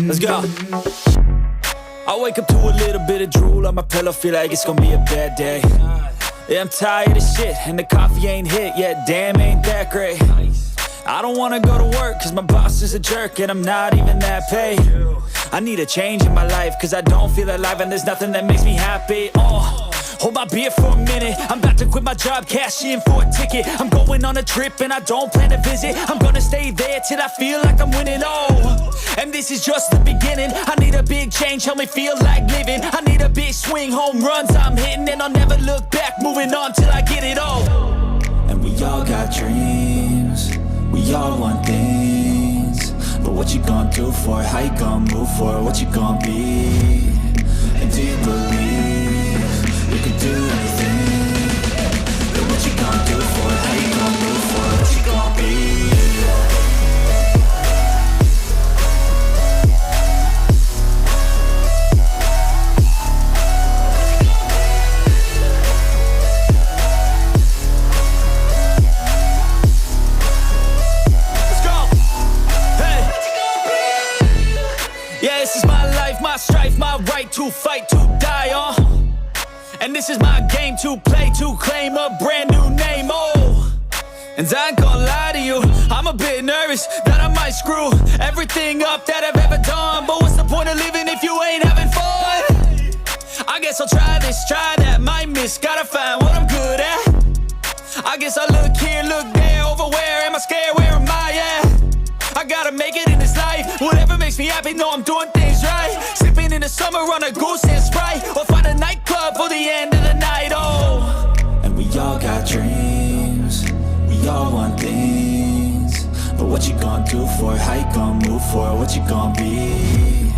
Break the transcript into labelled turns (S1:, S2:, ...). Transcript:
S1: Let's go. I wake up to a little bit of drool on my pillow, feel like it's gonna be a bad day. Yeah, I'm tired of shit, and the coffee ain't hit yet, damn, ain't that great. I don't wanna go to work, cause my boss is a jerk, and I'm not even that paid. I need a change in my life, cause I don't feel alive, and there's nothing that makes me happy. Hold my beer for a minute, I'm about to quit my job, cash in for a ticket. I'm going on a trip and I don't plan to visit. I'm gonna stay there till I feel like I'm winning, and this is just the beginning. I need a big change, help me feel like living. I need a big swing, home runs I'm hitting, and I'll never look back, moving on till I get it all. And we all got dreams, we all want things, but what you gonna do for it? How you gonna move for it? What you gonna be? And do you believe you can do anything? But what you gonna do for it? How you gonna move for it? What you gonna be? My strife, my right to fight, to die on. And this is my game to play, to claim a brand new name, And I ain't gonna lie to you, I'm a bit nervous that I might screw everything up that I've ever done. But what's the point of living if you ain't having fun? I guess I'll try this, try that, might miss, gotta find what I'm good at. I guess I look here, look there, over where am I scared, where am I at? I gotta make it in this life, whatever makes me happy, know I'm doing things right. Sipping in the summer on a goose and Sprite, or find a nightclub for the end of the night, And we all got dreams, we all want things, but what you gonna do for it? How you gonna move for it? What you gonna be?